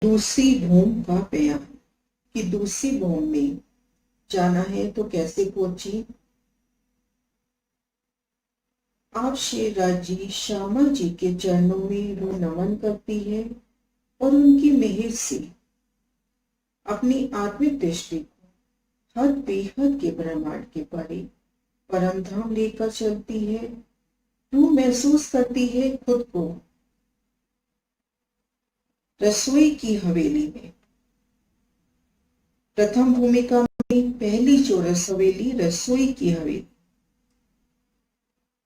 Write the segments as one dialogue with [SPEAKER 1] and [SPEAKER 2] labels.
[SPEAKER 1] दूसरी भूम का बयान कि दूसरी भूम में जाना है तो कैसे पहुंची। आप शेरराज जी श्यामा जी के चरणों में रू नमन करती है और उनकी मेहर से अपनी आत्मिक दृष्टि को हद बेहद के ब्रह्मांड के परे परम धाम लेकर चलती है। रू महसूस करती है खुद को रसोई की हवेली में। प्रथम भूमिका में पहली चौरस हवेली रसोई की हवेली।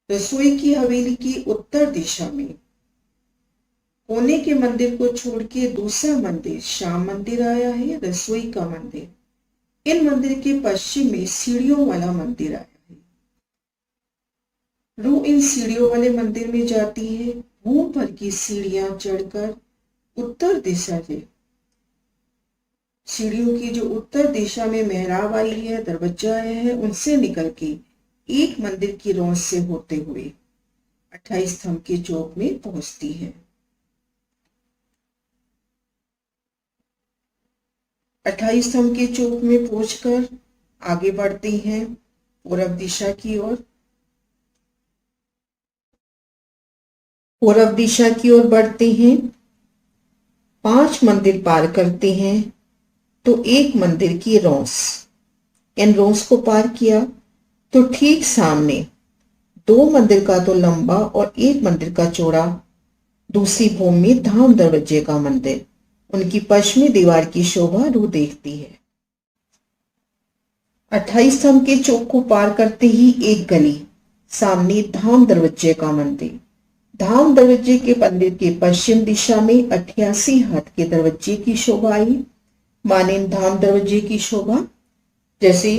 [SPEAKER 1] रसोई की हवेली की उत्तर दिशा में कोने के मंदिर को छोड़ के दूसरा मंदिर श्याम मंदिर आया है, रसोई का मंदिर। इन मंदिर के पश्चिम में सीढ़ियों वाला मंदिर आया है। रू इन सीढ़ियों वाले मंदिर में जाती है। भूम पर की सीढ़ियां चढ़कर उत्तर दिशा से सीढ़ियों की जो उत्तर दिशा में मेहराब आई है, दरवाजा आया है, उनसे निकल के एक मंदिर की रौंद से होते हुए 28 स्तंभ के चौक में पहुंचती है। 28 स्तंभ के चौक में पहुंचकर आगे बढ़ती हैं पूर्व दिशा की ओर। पूर्व दिशा की ओर बढ़ते हैं। 5 मंदिर पार करते हैं तो एक मंदिर की रौंस। इन रौंस को पार किया तो ठीक सामने 2 मंदिर का तो लंबा और एक मंदिर का चौड़ा दूसरी भूम में धाम दरवाजे का मंदिर। उनकी पश्चिमी दीवार की शोभा रू देखती है। 28 स्तंभ के चौक को पार करते ही एक गली, सामने धाम दरवाजे का मंदिर। धाम दरवाजे के मंदिर के पश्चिम दिशा में 88 हाथ के दरवाजे की शोभा आई। माने धाम दरवाजे की शोभा जैसे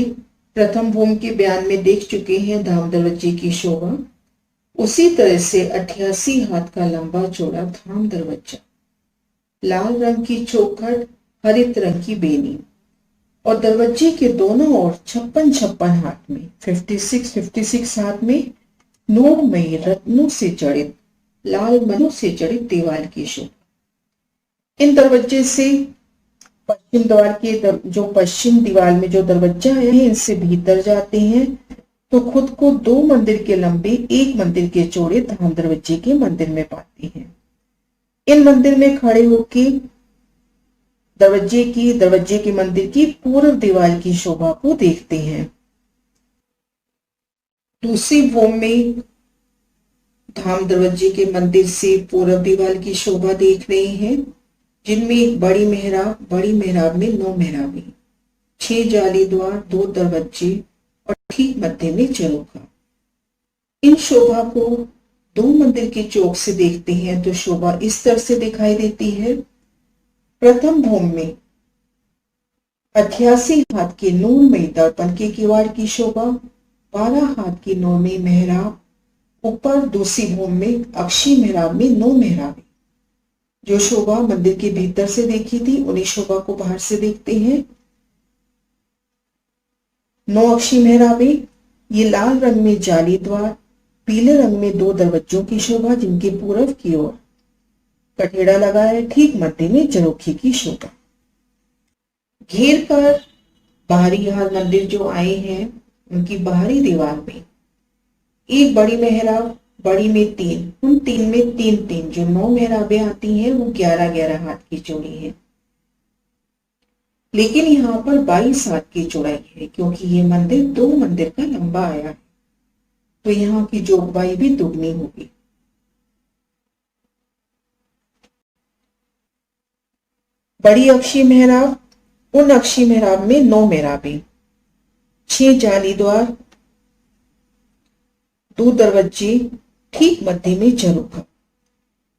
[SPEAKER 1] प्रथम भूम के बयान में देख चुके हैं धाम दरवाजे की शोभा, उसी तरह से 88 हाथ का लंबा चौड़ा धाम दरवाजा। लाल रंग की चौखट, हरित रंग की बेनी और दरवाजे के दोनों ओर 56 हाथ में 56 हाथ में नूरमयी रत्नों से जड़ित लाल मनु से जड़ित दीवार की शोभा। इन दरवाजे से पश्चिम द्वार के जो पश्चिम दीवार में जो दरवाजा है, इनसे भीतर जाते हैं तो खुद को 2 मंदिर के लंबे एक मंदिर के चौड़े धाम दरवाजे के मंदिर में पाते हैं। इन मंदिर में खड़े होके दरवाजे के मंदिर की पूर्व दीवार की शोभा को देखते हैं। दूसरी भूम में धाम दरवाजे के मंदिर से पूर्व दीवार की शोभा देख रहे हैं, जिनमें एक बड़ी मेहराब में 9 मेहराबें, 6 जाली द्वार, 2 दरवाजे और ठीक मध्य में चौका। इन शोभा को 2 मंदिर के चौक से देखते हैं तो शोभा इस तरह से दिखाई देती है। प्रथम भूम में 88 हाथ के नूरमयी दर्पण के किवाड़ की शोभा, 12 हाथ की नूरमयी मेहराब। ऊपर दूसरी भूम में अक्षी मेहराब में 9 मेहराबें। जो शोभा मंदिर के भीतर से देखी थी, उन्हीं शोभा को बाहर से देखते हैं। 9 अक्षी मेहराबें, ये लाल रंग में जाली द्वार, पीले रंग में 2 दरवाजों की शोभा, जिनके पूर्व की ओर कठेड़ा लगा है, ठीक मध्य में जरोखी की शोभा। घेर कर बाहरी हाल मंदिर जो आए हैं, उनकी बाहरी दीवार में एक बड़ी मेहराब, बड़ी में 3, उन 3 में 3 जो 9 मेहराबें आती हैं वो 11 हाथ की चौड़ी है। लेकिन यहाँ पर 22 हाथ की चौड़ाई है, क्योंकि ये मंदिर 2 मंदिर का लंबा आया है, तो यहाँ की चौड़ाई भी दुगनी होगी। बड़ी अक्षी मेहराब, उन अक्षी मेहराब में 9 मेहराबें, 6 जाली द्वार, 2 दरवाजे, ठीक मध्य में झरोखा।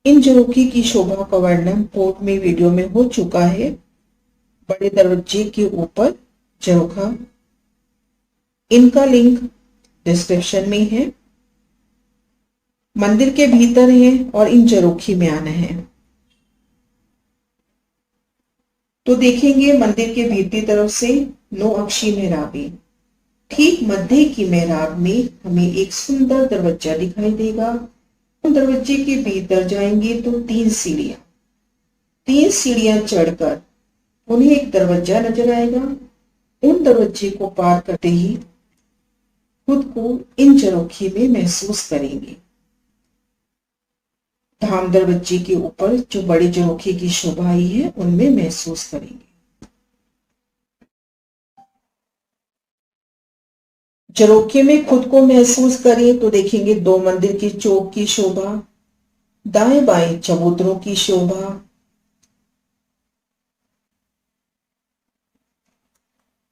[SPEAKER 1] इन झरोखे की शोभा का वर्णन पूर्व में वीडियो में हो चुका है। बड़े दरवाजे के ऊपर झरोखा, इनका लिंक डिस्क्रिप्शन में है। मंदिर के भीतर है और इन झरोखी में आना है तो देखेंगे मंदिर के भीतरी तरफ से 9 अक्षी मेहराबें। ठीक मध्य की मेहराब में हमें एक सुंदर दरवाजा दिखाई देगा। उन दरवाजे के भीतर जाएंगे तो 3 सीढ़ियां, 3 सीढ़ियां चढ़कर उन्हें एक दरवाजा नजर आएगा। उन दरवाजे को पार करते ही खुद को इन झरोखे में महसूस करेंगे। धाम दरवाजे के ऊपर जो बड़े झरोखे की शोभा आई है उनमें महसूस करेंगे। झरोखे में खुद को महसूस करें तो देखेंगे 2 मंदिर के चौक की शोभा, दाएं बाएं चबूतरों की शोभा,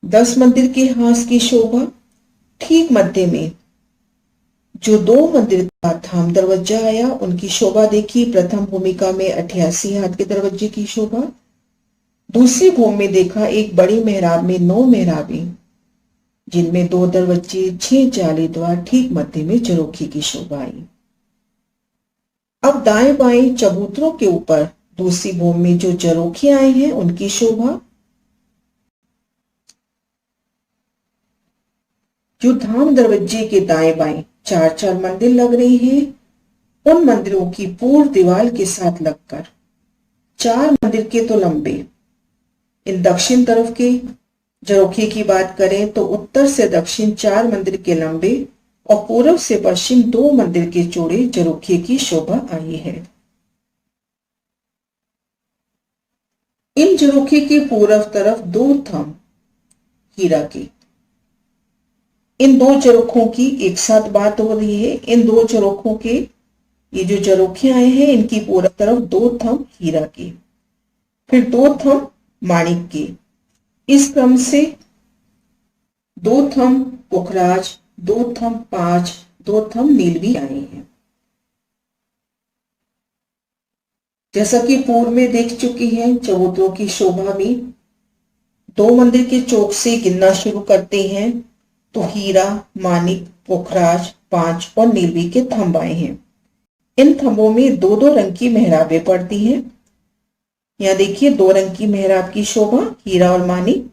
[SPEAKER 1] 10 मंदिर के हास की शोभा। ठीक मध्य में जो 2 मंदिर का धाम दरवाजा आया उनकी शोभा देखी। प्रथम भूमिका में 88 हाथ के दरवाजे की शोभा। दूसरी भूमि में देखा एक बड़ी मेहराब में 9 मेहराबें, जिनमें 2 दरवाजे, 6 जाली द्वार, ठीक मध्य में झरोखे की शोभा आई। अब दाएं बाएं चबूतरों के ऊपर दूसरी भूमि में जो झरोखे आए हैं उनकी शोभा। जो धाम दरवाजे के दाएं बाएं 4-4 मंदिर लग रहे हैं उन मंदिरों की पूर्व दीवार के साथ लगकर 4 मंदिर के तो लंबे। इन दक्षिण तरफ के झरोखे की बात करें तो उत्तर से दक्षिण 4 मंदिर के लंबे और पूर्व से पश्चिम 2 मंदिर के चौड़े झरोखे की शोभा आई है। इन झरोखे के पूर्व तरफ 2 थंब हीरा के। इन 2 झरोखों की एक साथ बात हो रही है। इन 2 झरोखों के ये जो झरोखे आए हैं इनकी पूर्व तरफ 2 थंब हीरा के, फिर 2 थंब माणिक के। इस क्रम से 2 थंब पुखराज, 2 थंब 5, 2 थंब नीलवी आए हैं। जैसा कि पूर्व में देख चुके हैं, चबूतरों की शोभा में 2 मंदिर के चौक से गिनना शुरू करते हैं तो हीरा, माणिक, पुखराज, 5 और नीलवी के थंब आए हैं। इन थंबों में 2-2 रंग की मेहराबें पड़ती हैं। यहां देखिए 2 रंग की मेहराब की शोभा, हीरा और माणिक।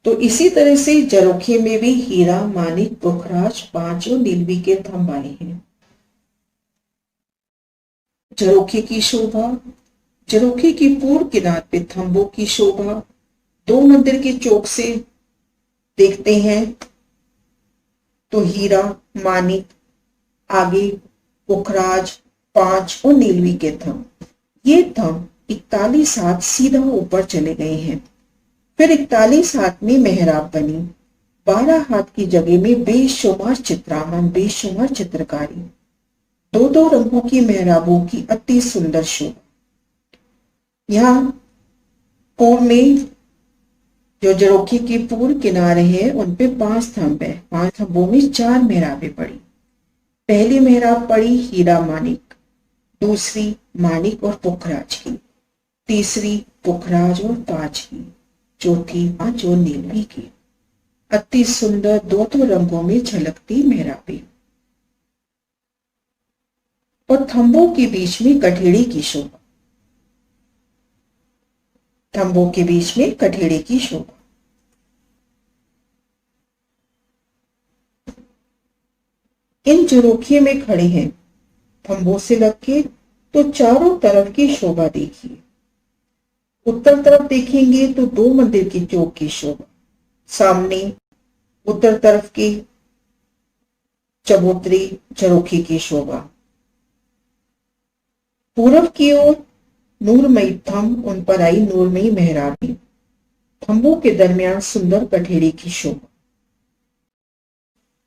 [SPEAKER 1] तो इसी तरह से झरोखे में भी हीरा, माणिक, पुखराज, 5 और नीलवी के थंब आए हैं। झरोखे की शोभा, झरोखे की पूर्व किनार पे थंबों की शोभा। 2 मंदिर के चौक से देखते हैं तो हीरा, माणिक, आगे पुखराज, 5 और नीलवी के थंब। ये थंब 41 हाथ सीधा ऊपर चले गए हैं। फिर 41 हाथ में मेहराब बनी। 12 हाथ की जगह में बेशुमार चित्रांकन, बेशुमार चित्रकारी, 2-2 रंगों की मेहराबों की अति सुंदर शोभा। यहाँ पूर्व में जो झरोखे के पूर्व किनारे हैं उन पे 5 थंब है। 5 थंबों में 4 मेहराबें पड़ी। पहली मेहराब पड़ी हीरा, माणिक, दूसरी माणिक और पुखराज की, तीसरी पुखराज और 5 की, चौथी 5 और नीलवी की। अति सुंदर 2-2 रंगों में झलकती मेहराबें और थंबों के बीच में कठेड़े की शोभा। थंबों के बीच में कठेड़े की शोभा। इन झरोखे में खड़े हैं थंबों से लग के तो चारों तरफ की शोभा देखिए। उत्तर तरफ देखेंगे तो 2 मंदिर के चौक की शोभा। सामने उत्तर तरफ के चबूतरे झरोखे की शोभा। पूर्व की ओर नूरमयी थंब, उन पर आई नूरमयी मेहराबी। थंबों के दरमियान सुंदर कठेड़े की शोभा।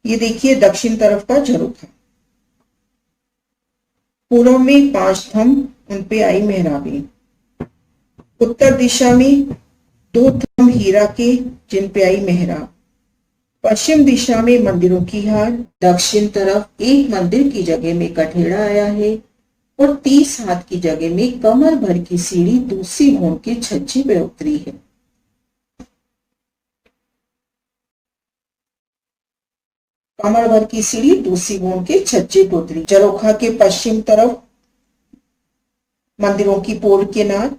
[SPEAKER 1] ये देखिए दक्षिण तरफ का झरोखा। पूर्व में 5 थंब, उन पे आई मेहराबी। उत्तर दिशा में 2 थंब हीरा के, जिन पे आई मेहराब। पश्चिम दिशा में मंदिरों की हार। दक्षिण तरफ एक मंदिर की जगह में कठेड़ा आया है और 30 हाथ की जगह में कमर भर की सीढ़ी दूसरी भूम के छज्जे पे उतरी है। कमर भर की सीढ़ी दूसरी भूम के छज्जे पे उतरी। झरोखा के पश्चिम तरफ मंदिरों की पूर्व किनार,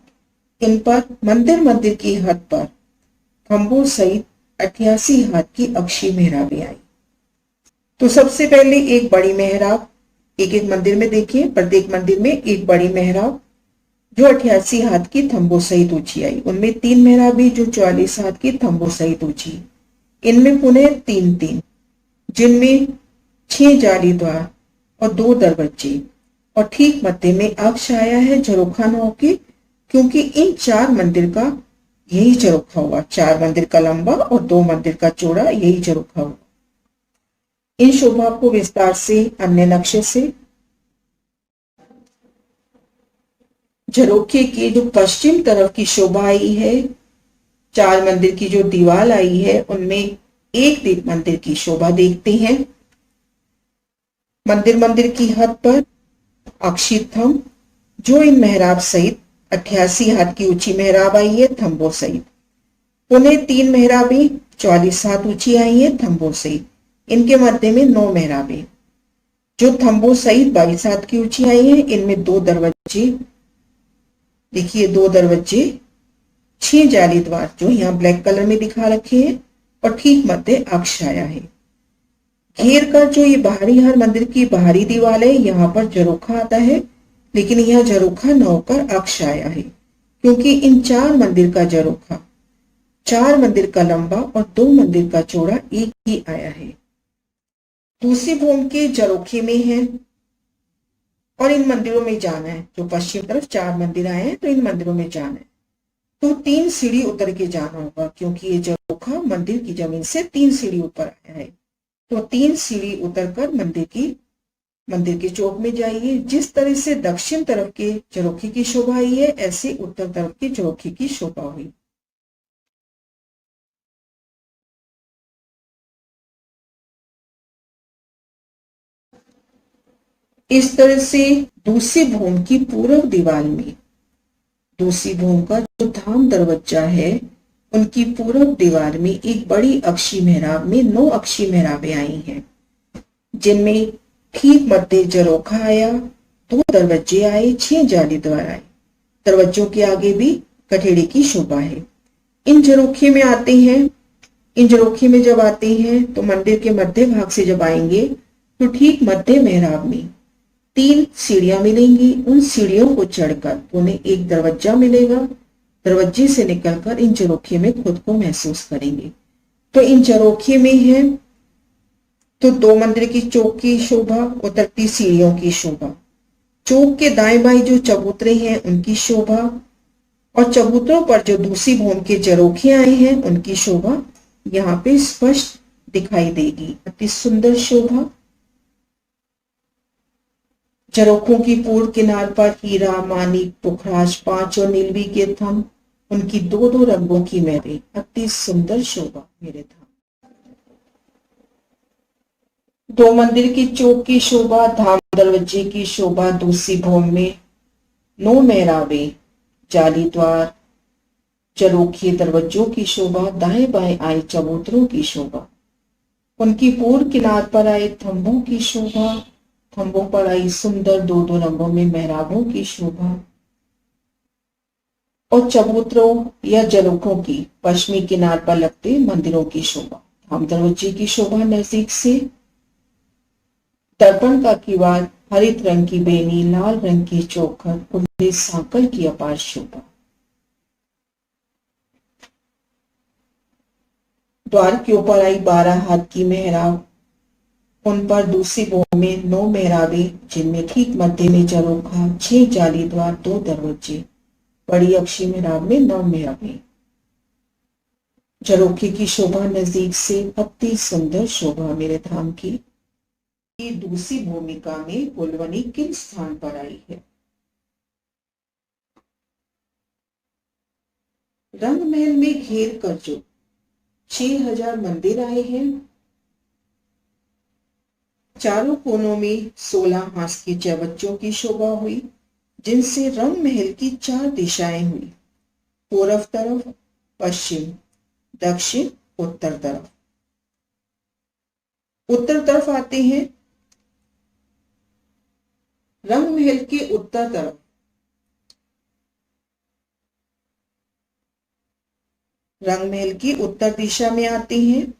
[SPEAKER 1] इन पर मंदिर की हद पर खंभों सहित 88 हाथ की अक्षी मेहराबें आई। तो सबसे पहले एक बड़ी मेहराब, एक एक मंदिर में देखिए, प्रत्येक मंदिर में एक बड़ी मेहराब जो 88 हाथ की थंबों सहित ऊंची आई। उनमें 3 मेहराबें जो 44 हाथ की थंबों सहित ऊंची। इनमें पुनः 3-3, जिनमें 6 जाली द्वार और 2 दरवाजे, और ठीक मध्य में अक्ष आया है झरोखा 9 के, क्योंकि इन 4 मंदिर का यही झरोखा हुआ। 4 मंदिर का लंबा और 2 मंदिर का चौड़ा, यही झरोखा हुआ। इन शोभा को विस्तार से अन्य नक्शे से। झरोखे की जो पश्चिम तरफ की शोभा आई है, 4 मंदिर की जो दीवार आई है, उनमें एक दीप मंदिर की शोभा देखते हैं। मंदिर की हद पर अक्षित थंब, जो इन मेहराब सहित 88 हाथ की ऊंची मेहराब आई है थंबों सहित। पुनः 3 मेहराबें 44 हाथ ऊंची आई है थंबों सहित। इनके मध्य में 9 मेहराबें जो थंबों सहित 22 हाथ की ऊंची आई है। इनमें 2 दरवाजे, देखिए 2 दरवाजे, 6 जाली द्वार जो यहाँ ब्लैक कलर में दिखा रखे हैं, और ठीक मध्य अक्ष आया है। घेर कर जो ये बाहरी हर मंदिर की बाहरी दीवार है, यहाँ पर झरोखा आता है, लेकिन यह झरोखा 9 कर अक्ष आया है, क्योंकि इन 4 मंदिर का झरोखा, 4 मंदिर का लंबा और 2 मंदिर का चौड़ा एक ही आया है। दूसरी भूमि के झरोखे में है और इन मंदिरों में जाना है। जो पश्चिम तरफ 4 मंदिर आए हैं, तो इन मंदिरों में जाना है, तो 3 सीढ़ी उतर के जाना होगा, क्योंकि ये झरोखा मंदिर की जमीन से 3 सीढ़ी ऊपर आया है। तो 3 सीढ़ी उतरकर मंदिर के चौक में जाइए। जिस तरह से दक्षिण तरफ के झरोखे की शोभा आई है, ऐसे उत्तर तरफ के झरोखे की शोभा हुई। इस तरह से दूसरी भूमि की पूर्व दीवार में, दूसरी भूमि का जो धाम दरवाजा है, उनकी पूर्व दीवार में एक बड़ी अक्षी मेहराब में 9 अक्षी मेहराबें आई हैं, जिनमें ठीक मध्य झरोखा आया, 2 दरवाजे आए, 6 जाली द्वार आए। दरवाजों के आगे भी कठेड़े की शोभा है। इन झरोखे में आते हैं, इन झरोखे में जब आते हैं तो मंदिर के मध्य भाग से जब आएंगे, तो ठीक मध्य मेहराब में 3 सीढ़ियां मिलेंगी। उन सीढ़ियों को चढ़कर उन्हें एक दरवाजा मिलेगा। दरवाजे से निकलकर इन झरोखे में खुद को महसूस करेंगे। तो इन झरोखे में है तो 2 मंदिर की चौक की शोभा, उतरती सीढ़ियों की शोभा, चौक के दाएं बाएं जो चबूतरे हैं उनकी शोभा, और चबूतरों पर जो दूसरी भूमि के झरोखे आए हैं उनकी शोभा यहाँ पे स्पष्ट दिखाई देगी। अति सुंदर शोभा। झरोखों की पूर्व किनार पर हीरा, मानिक, पुखराज, 5 और नीलवी के थंब, उनकी 2-2 रंगों की मेहरें, अति सुंदर शोभा मेरे थंब। 2 मंदिर की चौक की शोभा, धाम दरवाजे की शोभा, दूसरी भूमि में 9 मेहराबें, जाली द्वार, झरोखे दरवाजों की शोभा, दाएं बाएं आए चबूतरों की शोभा, उनकी पूर्व किनार पर आए थंबों की शोभा, थंबों पर आई सुंदर 2-2 रंगों में मेहराबों की शोभा, और चबूतरों या झरोखों की पश्चिमी किनार पर लगते मंदिरों की शोभा। धाम दरवाजे की शोभा नजदीक से, दर्पण का किवाड़, हरित रंग की बेनी, लाल रंग की चौखट, उनमें सांकल की अपार शोभा। द्वार के ऊपर आई 12 हाथ की मेहराब, उन पर दूसरी भूमि में 9 मेहराबें, जिनमें ठीक मध्य में झरोखा, 6 जाली द्वार, 2 दरवाजे, बड़ी अक्षी मेहराब में 9 मेहराबें। झरोखे की शोभा नजदीक से, अति सुंदर शोभा मेरे धाम की। ये दूसरी भूमिका में कुलवनी किन स्थान पर आई है? रंग महल में घेर कर जो 6000 मंदिर आए हैं, चारों कोनों में 16 हाथ के चौबच्चों की शोभा हुई, जिनसे रंग महल की 4 दिशाएं हुई। पूर्व तरफ, पश्चिम, दक्षिण, उत्तर तरफ। उत्तर तरफ आते हैं, रंग महल के उत्तर तरफ रंग महल की उत्तर दिशा में आते हैं,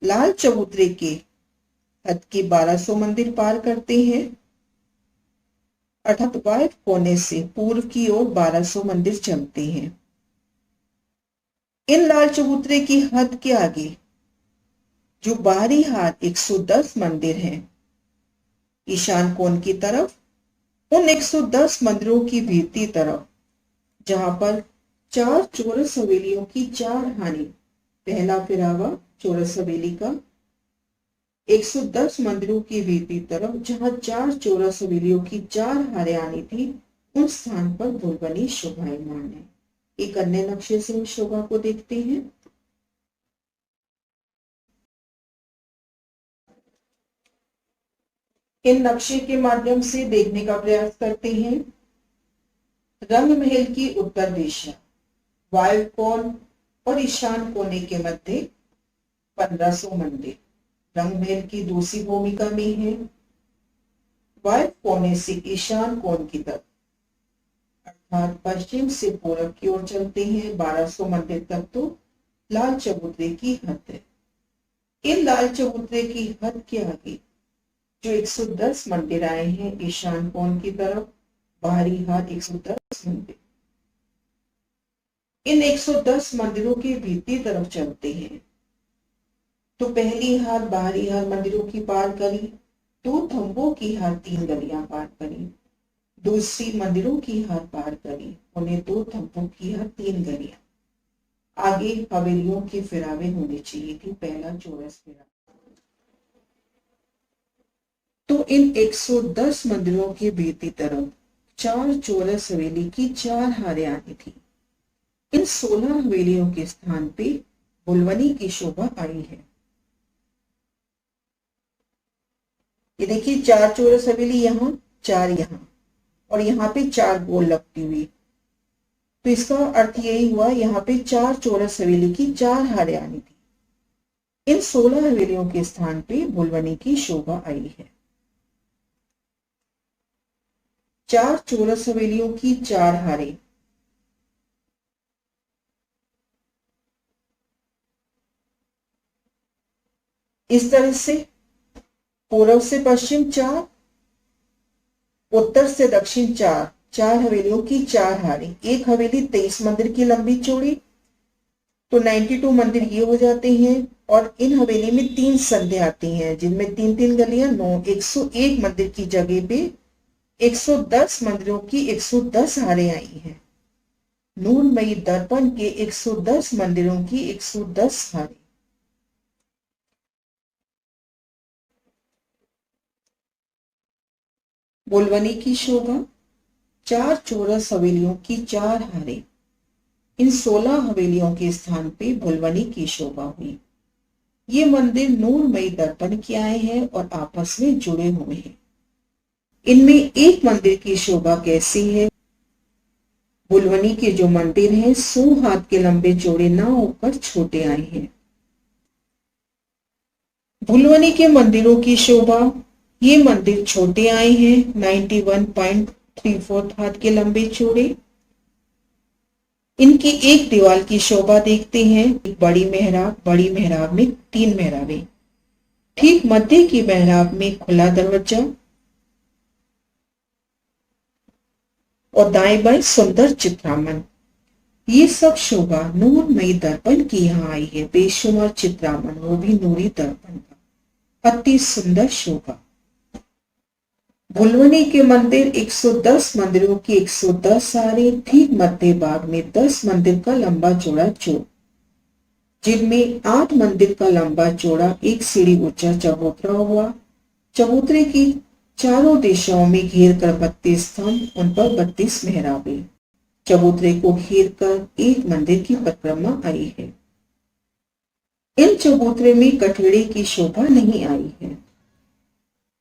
[SPEAKER 1] लाल चबूतरे के हद के 1200 मंदिर पार करते हैं, अर्थात वायव्य कोने से पूर्व की ओर 1200 मंदिर चलते हैं। इन लाल चबूतरे की हद के आगे जो बाहरी हाथ 110 मंदिर हैं, ईशान कोण की तरफ, उन 110 मंदिरों की भीतरी तरफ जहां पर 4 चौरस हवेलियों की 4 हानि, पहला फिरावा चौरस हवेली का, 110 मंदिरों की भीतरी तरफ जहां 4 चौरस हवेलियों की 4 हारें थी, उन स्थान पर भुलवनी शोभायमान है। एक अन्य नक्शे से उस शोभा को देखते हैं। इन नक्शे के माध्यम से देखने का प्रयास करते हैं। रंग महल की उत्तर दिशा, वायव्य कोण और ईशान कोने के मध्य 1500 मंदिर रंग महल की दूसरी भूमिका में है। वायव्य कोने से ईशान कोण की तरफ अर्थात पश्चिम से पूर्व की ओर चलते हैं 1200 मंदिर तक तो लाल चबूतरे की हद है। इन लाल चबूतरे की हद के आगे जो 110 मंदिर आए हैं ईशान कोण की तरफ, बाहरी हाथ 110 मंदिर, इन 110 मंदिरों के भीतरी तरफ चलते हैं तो पहली हार बाहरी हार मंदिरों की पार करी, 2 थंबों की हार 3 गलियां पार करी, दूसरी मंदिरों की हार पार करी, उन्हें 2 थंबों की हार 3 गलियां, आगे हवेलियों के फिरावे होने चाहिए थी, पहला चौरस फिरावा। तो इन 110 मंदिरों के भीतरी तरफ 4 चौरस हवेली की 4 हारें आनी थी। इन 16 हवेलियों के स्थान पे भुलवनी की शोभा आई है। ये देखिए 4 चौरस हवेली यहाँ, 4 यहाँ और यहाँ पे 4 गोल लगती हुई, तो इसका अर्थ यही हुआ यहाँ पे 4 चौरस हवेली की 4 हारें आनी थी। इन 16 हवेलियों के स्थान पे भुलवनी की शोभा आई है। 4 चौरस हवेलियों की 4 हारें, इस तरह से पूर्व से पश्चिम 4, उत्तर से दक्षिण 4, 4 हवेलियों की 4 हारें, एक हवेली 23 मंदिर की लंबी चौड़ी, तो 92 मंदिर ये हो जाते हैं। और इन हवेली में 3 संध्य आती हैं जिनमें 3-3 गलियां, 9, 101 मंदिर की जगह पे 110 मंदिरों की 110 हारें आई हैं। नूरमयी दर्पण के 110 मंदिरों की 110 हारें। भुलवनी की शोभा, 4 चौरस हवेलियों की 4 हारें, इन 16 हवेलियों के स्थान पे भुलवनी की शोभा हुई। ये मंदिर नूरमयी दर्पण के आए हैं और आपस में जुड़े हुए हैं। इनमें एक मंदिर की शोभा कैसी है? भुलवनी के जो मंदिर हैं 100 हाथ के लंबे चौड़े ना होकर छोटे आए हैं। भुलवनी के मंदिरों की शोभा, ये मंदिर छोटे आए हैं 91.34 हाथ के लंबे चौड़े। इनकी एक दीवार की शोभा देखते हैं। एक बड़ी मेहराब में 3 मेहराबें, ठीक मध्य की मेहराब में खुला दरवाजा और दाएं बाएं सुंदर चित्रामन। ये सब शोभा नूरमयी दर्पण की यहाँ आई है। बेशुमार चित्रामन, वो भी नूरी दर्पण का, अति सुंदर शोभा। भुलवनी के मंदिर 110 मंदिरों की 110 हारें, ठीक मध्य भाग में 10 मंदिर का लंबा चौड़ा चौक, जिनमें 8 मंदिर का लंबा चौड़ा एक सीढ़ी ऊंचा चबूतरा हुआ। चबूतरे की चारों दिशाओं में घेर कर 32 स्तंभ, उन पर 32 मेहराबें। चबूतरे को घेर कर एक मंदिर की परिक्रमा आई है। इन चबूतरे में कठेड़े की शोभा नहीं आई है।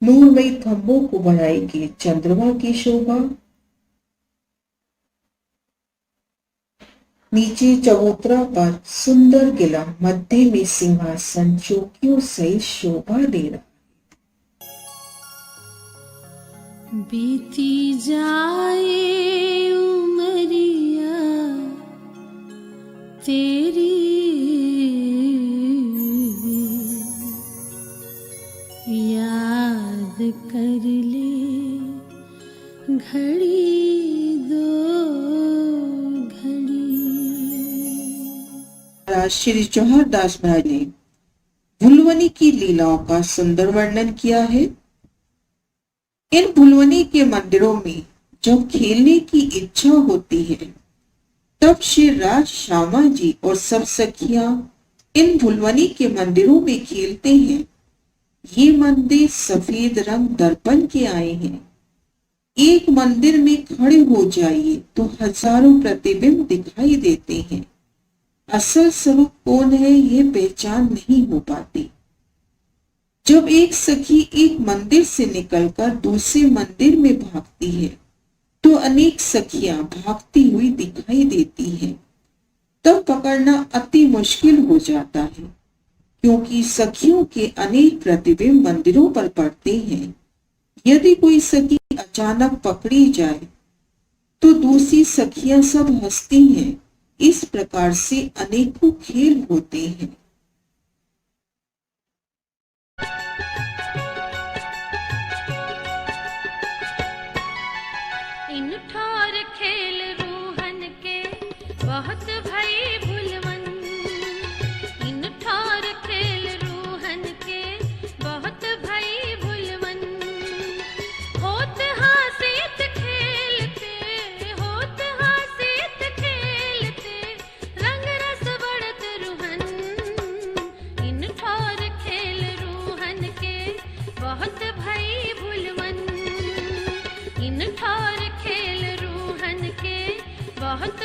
[SPEAKER 1] नूरमयी थंबों को बढ़ाएगी चंद्रमा की शोभा। नीचे चबूतरा पर सुंदर किला, मध्य में सिंहासन चौकियों से शोभा दे रहा।
[SPEAKER 2] बीती जाए उमरिया तेरी, याद कर ले घड़ी दो घड़ी।
[SPEAKER 1] श्री जौहर दास महाराज ने भुलवनी की लीलाओं का सुंदर वर्णन किया है। इन भुलवनी के मंदिरों में जब खेलने की इच्छा होती है तब श्री राज श्यामा जी और सब सखियां इन भुलवनी के मंदिरों में खेलते हैं। ये मंदिर सफेद रंग दर्पण के आए हैं। एक मंदिर में खड़े हो जाइए तो हजारों प्रतिबिंब दिखाई देते हैं। असल स्वरूप कौन है ये पहचान नहीं हो पाती। जब एक सखी एक मंदिर से निकलकर दूसरे मंदिर में भागती है तो अनेक सखियां भागती हुई दिखाई देती हैं। तब पकड़ना अति मुश्किल हो जाता है, क्योंकि सखियों के अनेक प्रतिबिंब मंदिरों पर पड़ते हैं। यदि कोई सखी अचानक पकड़ी जाए तो दूसरी सखियां सब हंसती हैं। इस प्रकार से अनेकों खेल होते हैं।
[SPEAKER 2] इन ठोर खेल रूहन के बहुत भई भुलवन। इन ठोर खेल रूहन के बहुत भई भुलवन। होत हासित खेलते, होत हासित खेलते, रंग रस बढ़त रूहन। इन ठोर खेल रूहन के बहुत भई भुलवन। इन ठोर खेल रूहन के बहुत